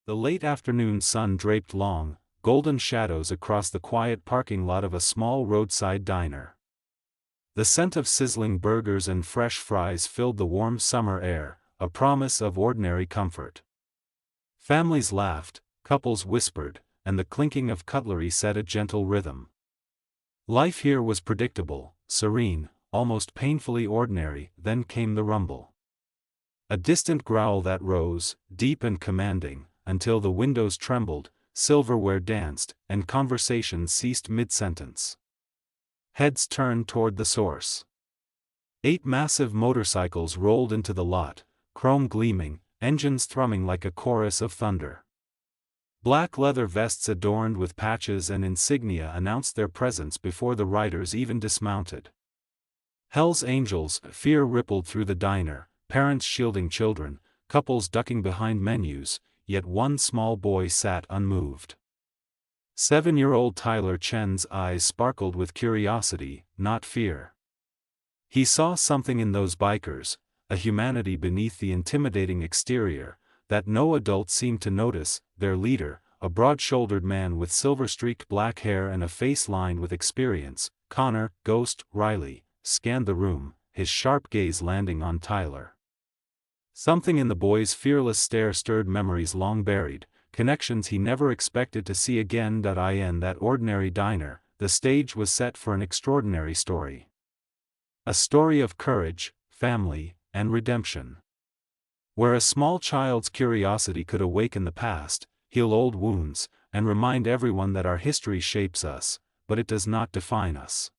The late afternoon sun draped long, golden shadows across the quiet parking lot of a small roadside diner. The scent of sizzling burgers and fresh fries filled the warm summer air, a promise of ordinary comfort. Families laughed, couples whispered, and the clinking of cutlery set a gentle rhythm. Life here was predictable, serene, almost painfully ordinary. Then came the rumble. A distant growl that rose, deep and commanding, until the windows trembled, silverware danced, and conversation ceased mid-sentence. Heads turned toward the source. 8 massive motorcycles rolled into the lot, chrome gleaming, engines thrumming like a chorus of thunder. Black leather vests adorned with patches and insignia announced their presence before the riders even dismounted. Hell's Angels, fear rippled through the diner, parents shielding children, couples ducking behind menus, yet one small boy sat unmoved. 7-year-old Tyler Chen's eyes sparkled with curiosity, not fear. He saw something in those bikers, a humanity beneath the intimidating exterior, that no adult seemed to notice. Their leader, a broad-shouldered man with silver-streaked black hair and a face lined with experience, Connor "Ghost" Riley, scanned the room, his sharp gaze landing on Tyler. Something in the boy's fearless stare stirred memories long buried, connections he never expected to see again. In that ordinary diner, the stage was set for an extraordinary story. A story of courage, family, and redemption. Where a small child's curiosity could awaken the past, heal old wounds, and remind everyone that our history shapes us, but it does not define us.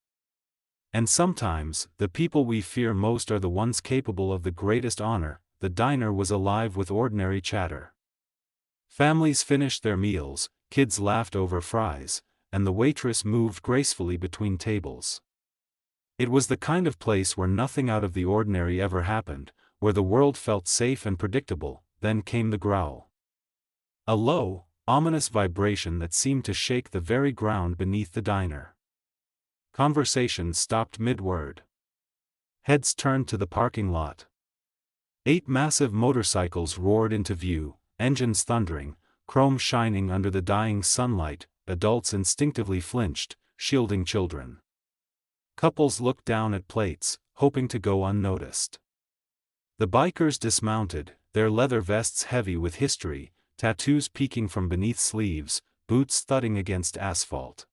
And sometimes, the people we fear most are the ones capable of the greatest honor. The diner was alive with ordinary chatter. Families finished their meals, kids laughed over fries, and the waitress moved gracefully between tables. It was the kind of place where nothing out of the ordinary ever happened, where the world felt safe and predictable. Then came the growl. A low, ominous vibration that seemed to shake the very ground beneath the diner. Conversation stopped mid-word. Heads turned to the parking lot. 8 massive motorcycles roared into view, engines thundering, chrome shining under the dying sunlight. Adults instinctively flinched, shielding children. Couples looked down at plates, hoping to go unnoticed. The bikers dismounted, their leather vests heavy with history, tattoos peeking from beneath sleeves, boots thudding against asphalt.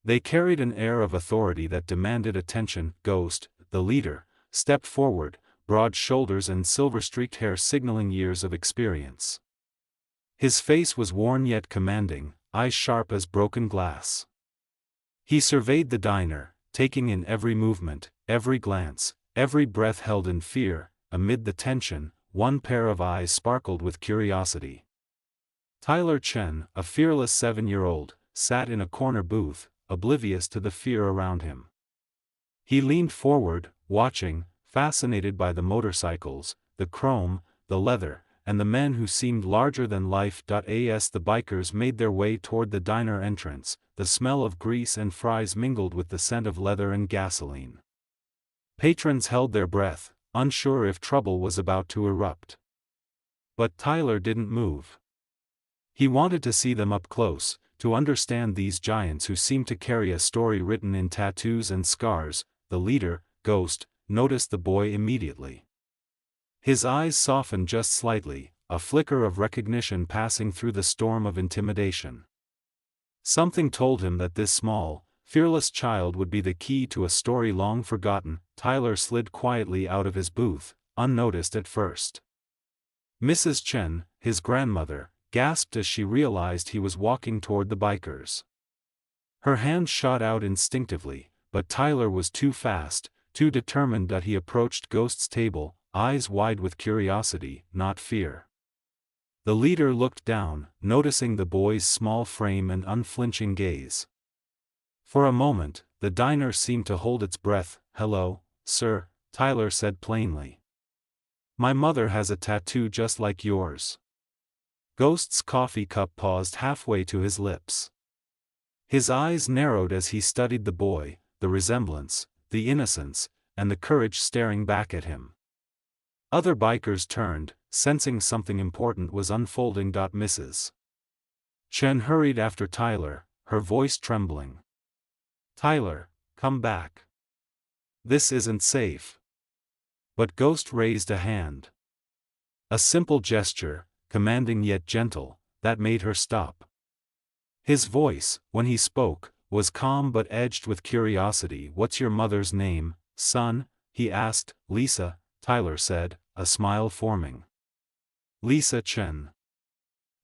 They carried an air of authority that demanded attention. Ghost, the leader, stepped forward, broad shoulders and silver-streaked hair signaling years of experience. His face was worn yet commanding, eyes sharp as broken glass. He surveyed the diner, taking in every movement, every glance, every breath held in fear. Amid the tension, one pair of eyes sparkled with curiosity. Tyler Chen, a fearless 7-year-old, sat in a corner booth, oblivious to the fear around him. He leaned forward, watching, fascinated by the motorcycles, the chrome, the leather, and the men who seemed larger than life. As the bikers made their way toward the diner entrance, the smell of grease and fries mingled with the scent of leather and gasoline. Patrons held their breath, unsure if trouble was about to erupt. But Tyler didn't move. He wanted to see them up close, to understand these giants who seemed to carry a story written in tattoos and scars. The leader, Ghost, noticed the boy immediately. His eyes softened just slightly, a flicker of recognition passing through the storm of intimidation. Something told him that this small, fearless child would be the key to a story long forgotten. Tyler slid quietly out of his booth, unnoticed at first. Mrs. Chen, his grandmother, gasped as she realized he was walking toward the bikers. Her hand shot out instinctively, but Tyler was too fast, too determined. He approached Ghost's table, eyes wide with curiosity, not fear. The leader looked down, noticing the boy's small frame and unflinching gaze. For a moment, the diner seemed to hold its breath. "Hello, sir," Tyler said plainly. "My mother has a tattoo just like yours." Ghost's coffee cup paused halfway to his lips. His eyes narrowed as he studied the boy, the resemblance, the innocence, and the courage staring back at him. Other bikers turned, sensing something important was unfolding. Mrs. Chen hurried after Tyler, her voice trembling. "Tyler, come back. This isn't safe." But Ghost raised a hand. A simple gesture, commanding yet gentle, that made her stop. His voice, when he spoke, was calm but edged with curiosity. "What's your mother's name, son?" he asked. "Lisa," Tyler said, a smile forming. "Lisa Chen.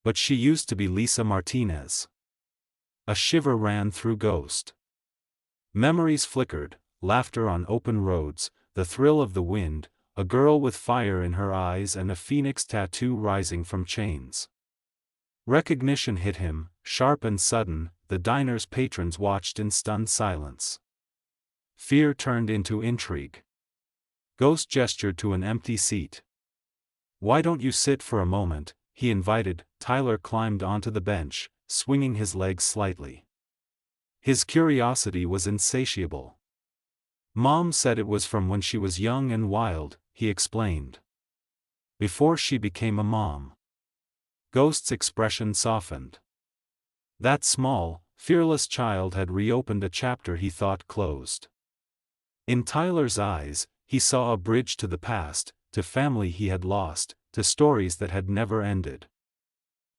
But she used to be Lisa Martinez." A shiver ran through Ghost. Memories flickered, laughter on open roads, the thrill of the wind, a girl with fire in her eyes and a phoenix tattoo rising from chains. Recognition hit him, sharp and sudden. The diner's patrons watched in stunned silence. Fear turned into intrigue. Ghost gestured to an empty seat. "Why don't you sit for a moment?" he invited. Tyler climbed onto the bench, swinging his legs slightly. His curiosity was insatiable. "Mom said it was from when she was young and wild," he explained. "Before she became a mom." Ghost's expression softened. That small, fearless child had reopened a chapter he thought closed. In Tyler's eyes, he saw a bridge to the past, to family he had lost, to stories that had never ended.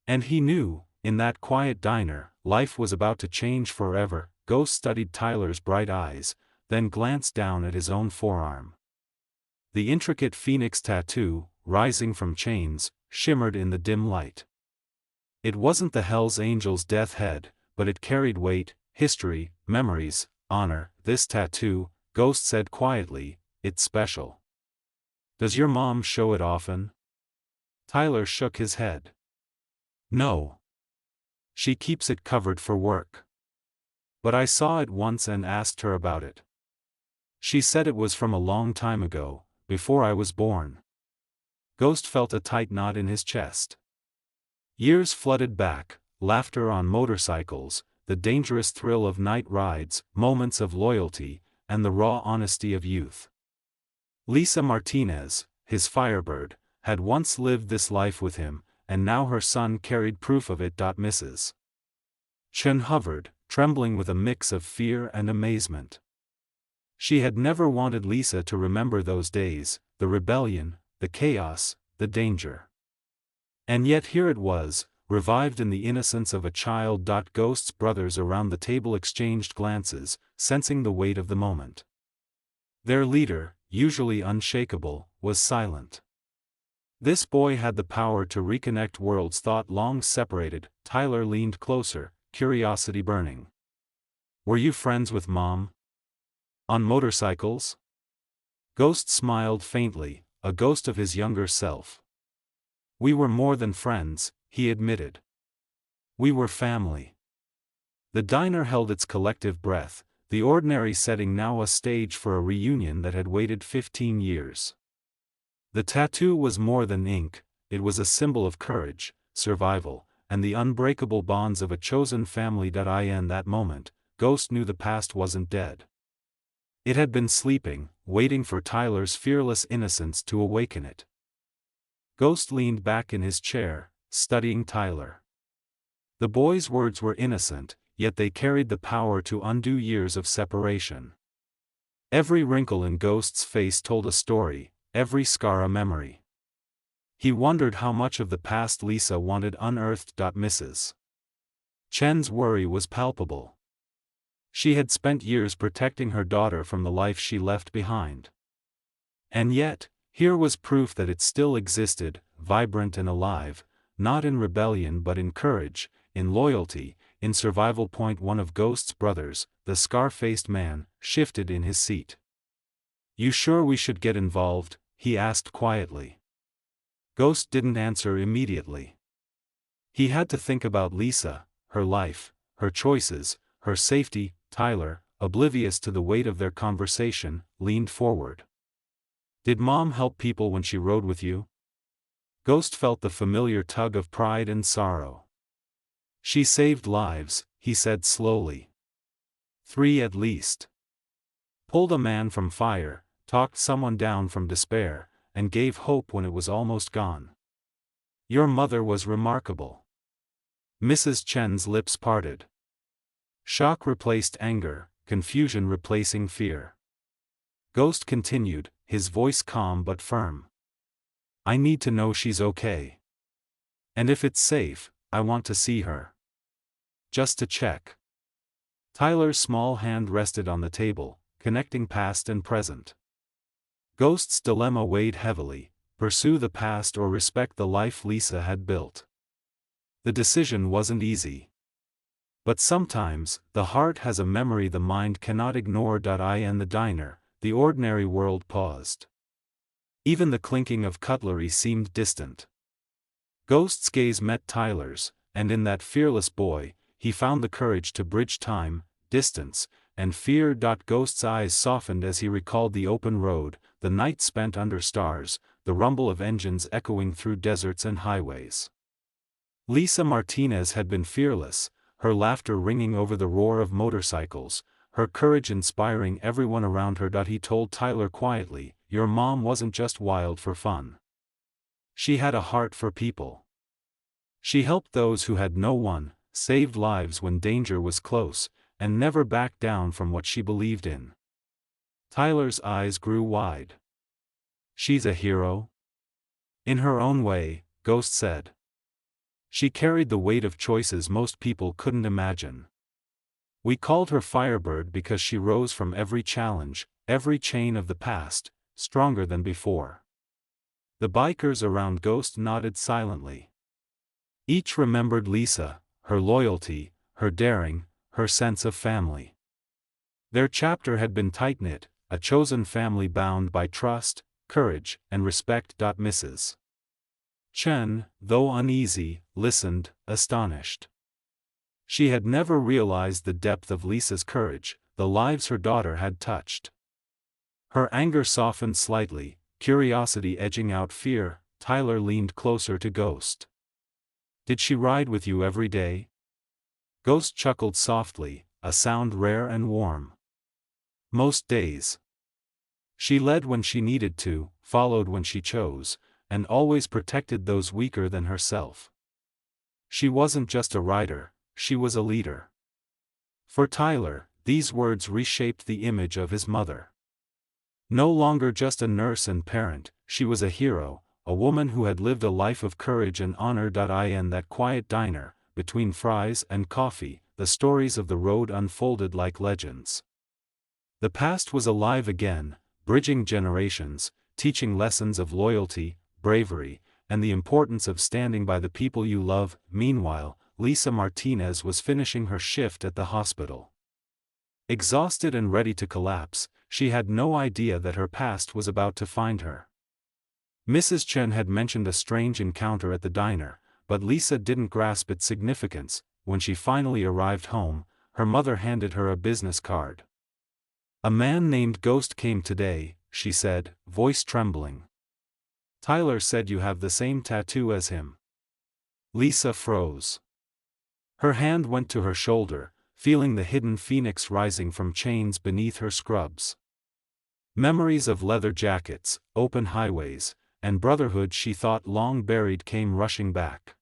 And he knew, in that quiet diner, life was about to change forever. Ghost studied Tyler's bright eyes, then glanced down at his own forearm. The intricate phoenix tattoo, rising from chains, shimmered in the dim light. It wasn't the Hell's Angel's death head, but it carried weight, history, memories, honor. "This tattoo," Ghost said quietly, "it's special. Does your mom show it often?" Tyler shook his head. "No. She keeps it covered for work. But I saw it once and asked her about it. She said it was from a long time ago, before I was born." Ghost felt a tight knot in his chest. Years flooded back, laughter on motorcycles, the dangerous thrill of night rides, moments of loyalty, and the raw honesty of youth. Lisa Martinez, his firebird, had once lived this life with him, and now her son carried proof of it. Mrs. Chen hovered, trembling with a mix of fear and amazement. She had never wanted Lisa to remember those days, the rebellion, the chaos, the danger. And yet here it was, revived in the innocence of a child. Ghost's brothers around the table exchanged glances, sensing the weight of the moment. Their leader, usually unshakable, was silent. This boy had the power to reconnect worlds thought long separated. Tyler leaned closer, curiosity burning. "Were you friends with Mom? On motorcycles?" Ghost smiled faintly, a ghost of his younger self. "We were more than friends," he admitted. "We were family." The diner held its collective breath, the ordinary setting now a stage for a reunion that had waited 15 years. The tattoo was more than ink, it was a symbol of courage, survival, and the unbreakable bonds of a chosen family. In that moment, Ghost knew the past wasn't dead. It had been sleeping, waiting for Tyler's fearless innocence to awaken it. Ghost leaned back in his chair, studying Tyler. The boy's words were innocent, yet they carried the power to undo years of separation. Every wrinkle in Ghost's face told a story, every scar a memory. He wondered how much of the past Lisa wanted unearthed. Mrs. Chen's worry was palpable. She had spent years protecting her daughter from the life she left behind. And yet, here was proof that it still existed, vibrant and alive, not in rebellion but in courage, in loyalty, in survival. One of Ghost's brothers, the scar-faced man, shifted in his seat. "You sure we should get involved?" he asked quietly. Ghost didn't answer immediately. He had to think about Lisa, her life, her choices, her safety. Tyler, oblivious to the weight of their conversation, leaned forward. "Did Mom help people when she rode with you?" Ghost felt the familiar tug of pride and sorrow. "She saved lives," he said slowly. 3 at least. Pulled a man from fire, talked someone down from despair, and gave hope when it was almost gone. Your mother was remarkable. Mrs. Chen's lips parted. Shock replaced anger, confusion replacing fear. Ghost continued, his voice calm but firm. I need to know she's okay. And if it's safe, I want to see her. Just to check. Tyler's small hand rested on the table, connecting past and present. Ghost's dilemma weighed heavily: pursue the past or respect the life Lisa had built. The decision wasn't easy. But sometimes, the heart has a memory the mind cannot ignore. In the diner, the ordinary world paused. Even the clinking of cutlery seemed distant. Ghost's gaze met Tyler's, and in that fearless boy, he found the courage to bridge time, distance, and fear. Ghost's eyes softened as he recalled the open road, the night spent under stars, the rumble of engines echoing through deserts and highways. Lisa Martinez had been fearless, her laughter ringing over the roar of motorcycles, her courage inspiring everyone around her. He told Tyler quietly, your mom wasn't just wild for fun. She had a heart for people. She helped those who had no one, saved lives when danger was close, and never backed down from what she believed in. Tyler's eyes grew wide. She's a hero? In her own way, Ghost said. She carried the weight of choices most people couldn't imagine. We called her Firebird because she rose from every challenge, every chain of the past, stronger than before. The bikers around Ghost nodded silently. Each remembered Lisa, her loyalty, her daring, her sense of family. Their chapter had been tight-knit, a chosen family bound by trust, courage, and respect. Mrs. Chen, though uneasy, listened, astonished. She had never realized the depth of Lisa's courage, the lives her daughter had touched. Her anger softened slightly, curiosity edging out fear. Tyler leaned closer to Ghost. Did she ride with you every day? Ghost chuckled softly, a sound rare and warm. Most days. She led when she needed to, followed when she chose, and always protected those weaker than herself. She wasn't just a rider, she was a leader. For Tyler, these words reshaped the image of his mother. No longer just a nurse and parent, she was a hero, a woman who had lived a life of courage and honor. In that quiet diner, between fries and coffee, the stories of the road unfolded like legends. The past was alive again, bridging generations, teaching lessons of loyalty, bravery, and the importance of standing by the people you love. Meanwhile, Lisa Martinez was finishing her shift at the hospital. Exhausted and ready to collapse, she had no idea that her past was about to find her. Mrs. Chen had mentioned a strange encounter at the diner, but Lisa didn't grasp its significance. When she finally arrived home, her mother handed her a business card. A man named Ghost came today, she said, voice trembling. Tyler said you have the same tattoo as him. Lisa froze. Her hand went to her shoulder, feeling the hidden phoenix rising from chains beneath her scrubs. Memories of leather jackets, open highways, and brotherhood she thought long buried came rushing back.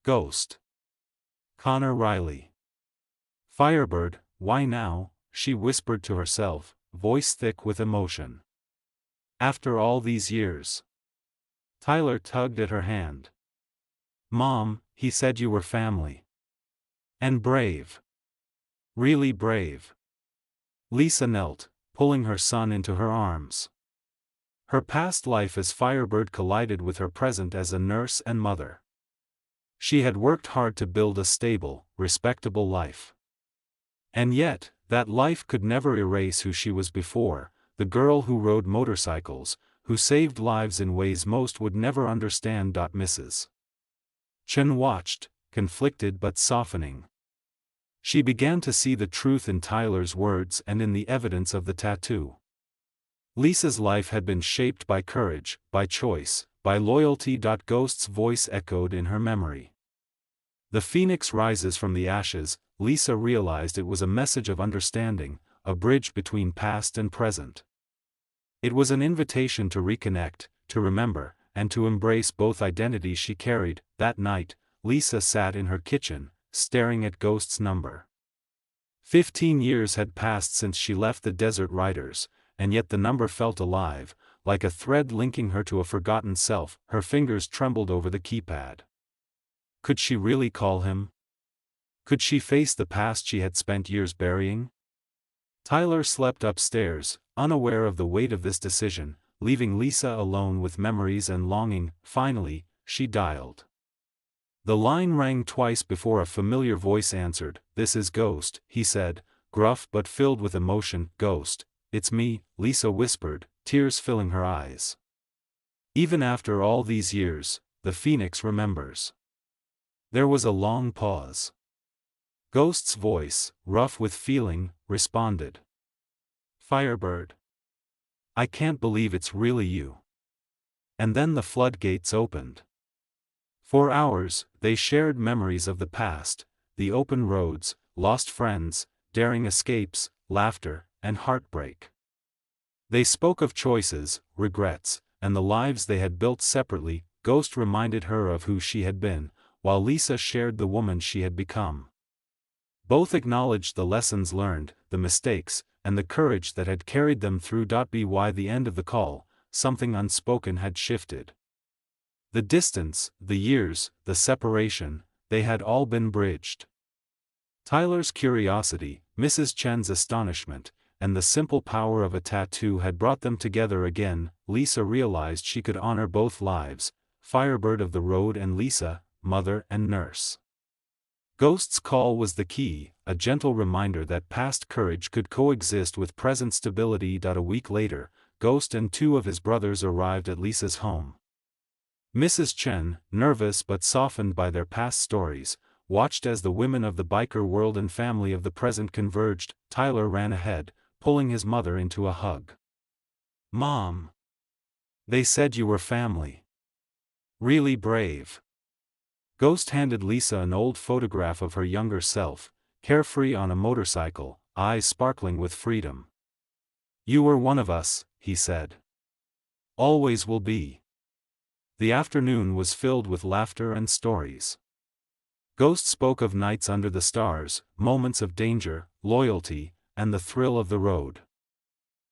Ghost. Connor Riley. Firebird, why now? She whispered to herself, voice thick with emotion. After all these years. Tyler tugged at her hand. Mom, he said you were family. And brave. Really brave. Lisa knelt, pulling her son into her arms. Her past life as Firebird collided with her present as a nurse and mother. She had worked hard to build a stable, respectable life. And yet, that life could never erase who she was before, the girl who rode motorcycles, who saved lives in ways most would never understand. Mrs. Chen watched, conflicted but softening. She began to see the truth in Tyler's words and in the evidence of the tattoo. Lisa's life had been shaped by courage, by choice, by loyalty. Ghost's voice echoed in her memory. The phoenix rises from the ashes. Lisa realized it was a message of understanding, a bridge between past and present. It was an invitation to reconnect, to remember, and to embrace both identities she carried. That night, Lisa sat in her kitchen, staring at Ghost's number. 15 years had passed since she left the Desert Riders, and yet the number felt alive, like a thread linking her to a forgotten self. Her fingers trembled over the keypad. Could she really call him? Could she face the past she had spent years burying? Tyler slept upstairs, unaware of the weight of this decision, leaving Lisa alone with memories and longing. Finally, she dialed. The line rang twice before a familiar voice answered. "This is Ghost," he said, gruff but filled with emotion. "Ghost, it's me," Lisa whispered, tears filling her eyes. Even after all these years, the Phoenix remembers. There was a long pause. Ghost's voice, rough with feeling, responded. "Firebird. I can't believe it's really you." And then the floodgates opened. For hours, they shared memories of the past, the open roads, lost friends, daring escapes, laughter, and heartbreak. They spoke of choices, regrets, and the lives they had built separately. Ghost reminded her of who she had been, while Lisa shared the woman she had become. Both acknowledged the lessons learned, the mistakes, and the courage that had carried them through. By the end of the call, something unspoken had shifted. The distance, the years, the separation, they had all been bridged. Tyler's curiosity, Mrs. Chen's astonishment, and the simple power of a tattoo had brought them together again. Lisa realized she could honor both lives, Firebird of the road and Lisa, mother and nurse. Ghost's call was the key, a gentle reminder that past courage could coexist with present stability. A week later, Ghost and two of his brothers arrived at Lisa's home. Mrs. Chen, nervous but softened by their past stories, watched as the women of the biker world and family of the present converged. Tyler ran ahead, pulling his mother into a hug. "Mom. They said you were family. Really brave." Ghost handed Lisa an old photograph of her younger self, carefree on a motorcycle, eyes sparkling with freedom. "You were one of us," he said. "Always will be." The afternoon was filled with laughter and stories. Ghost spoke of nights under the stars, moments of danger, loyalty, and the thrill of the road.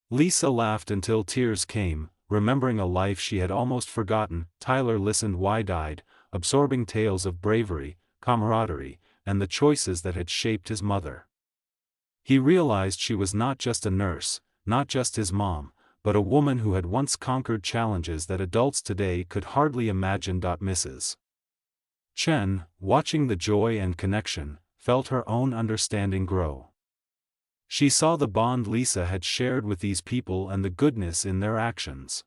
Lisa laughed until tears came, remembering a life she had almost forgotten. Tyler listened wide-eyed, absorbing tales of bravery, camaraderie, and the choices that had shaped his mother. He realized she was not just a nurse, not just his mom, but a woman who had once conquered challenges that adults today could hardly imagine. Mrs. Chen, watching the joy and connection, felt her own understanding grow. She saw the bond Lisa had shared with these people and the goodness in their actions.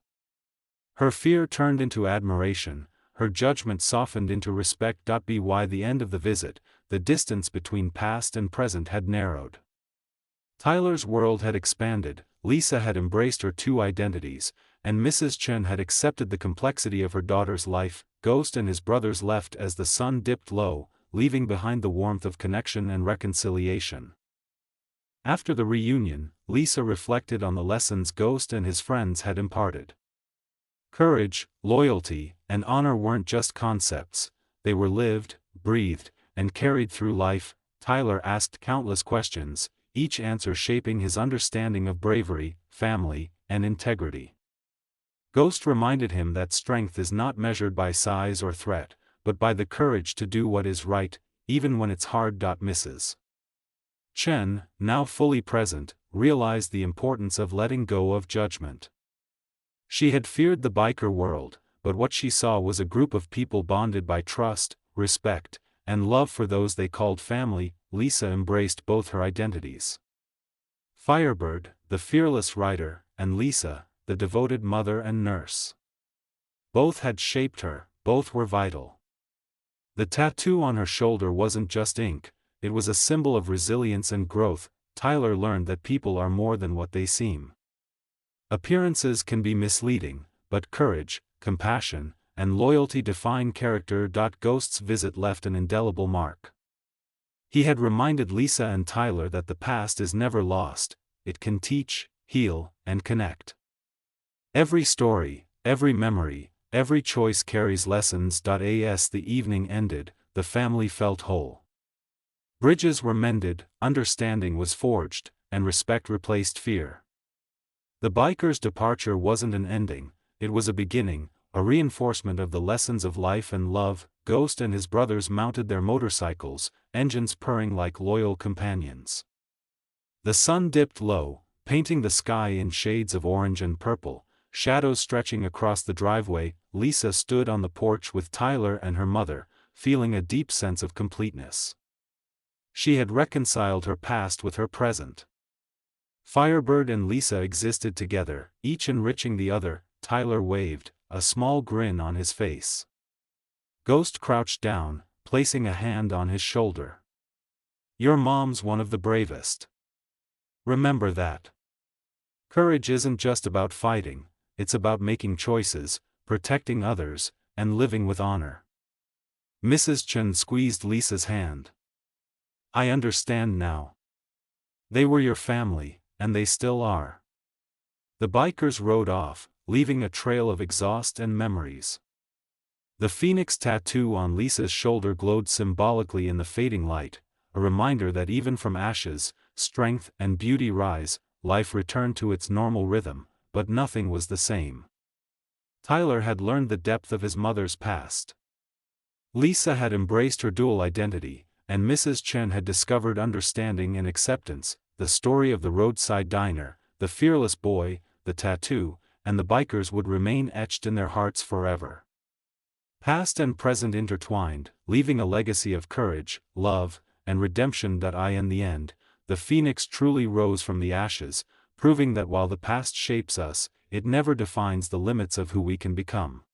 Her fear turned into admiration, her judgment softened into respect. By the end of the visit, the distance between past and present had narrowed. Tyler's world had expanded, Lisa had embraced her two identities, and Mrs. Chen had accepted the complexity of her daughter's life. Ghost and his brothers left as the sun dipped low, leaving behind the warmth of connection and reconciliation. After the reunion, Lisa reflected on the lessons Ghost and his friends had imparted. Courage, loyalty, and honor weren't just concepts, they were lived, breathed, and carried through life. Tyler asked countless questions, each answer shaping his understanding of bravery, family, and integrity. Ghost reminded him that strength is not measured by size or threat, but by the courage to do what is right, even when it's hard. Mrs. Chen, now fully present, realized the importance of letting go of judgment. She had feared the biker world, but what she saw was a group of people bonded by trust, respect, and love for those they called family. Lisa embraced both her identities. Firebird, the fearless rider, and Lisa, the devoted mother and nurse. Both had shaped her, both were vital. The tattoo on her shoulder wasn't just ink, it was a symbol of resilience and growth. Tyler learned that people are more than what they seem. Appearances can be misleading, but courage, compassion, and loyalty define character. Ghost's visit left an indelible mark. He had reminded Lisa and Tyler that the past is never lost, it can teach, heal, and connect. Every story, every memory, Every choice carries lessons. As the evening ended, the family felt whole. Bridges were mended, understanding was forged, and respect replaced fear. The biker's departure wasn't an ending, it was a beginning, a reinforcement of the lessons of life and love. Ghost and his brothers mounted their motorcycles, engines purring like loyal companions. The sun dipped low, painting the sky in shades of orange and purple, shadows stretching across the driveway. Lisa stood on the porch with Tyler and her mother, feeling a deep sense of completeness. She had reconciled her past with her present. Firebird and Lisa existed together, each enriching the other. Tyler waved, a small grin on his face. Ghost crouched down, placing a hand on his shoulder. Your mom's one of the bravest. Remember that. Courage isn't just about fighting, it's about making choices, protecting others, and living with honor. Mrs. Chen squeezed Lisa's hand. I understand now. They were your family, and they still are. The bikers rode off, leaving a trail of exhaust and memories. The phoenix tattoo on Lisa's shoulder glowed symbolically in the fading light, a reminder that even from ashes, strength and beauty rise. Life returned to its normal rhythm, but nothing was the same. Tyler had learned the depth of his mother's past. Lisa had embraced her dual identity, and Mrs. Chen had discovered understanding and acceptance. The story of the roadside diner, the fearless boy, the tattoo, and the bikers would remain etched in their hearts forever. Past and present intertwined, leaving a legacy of courage, love, and redemption. In the end, the phoenix truly rose from the ashes, proving that while the past shapes us, it never defines the limits of who we can become.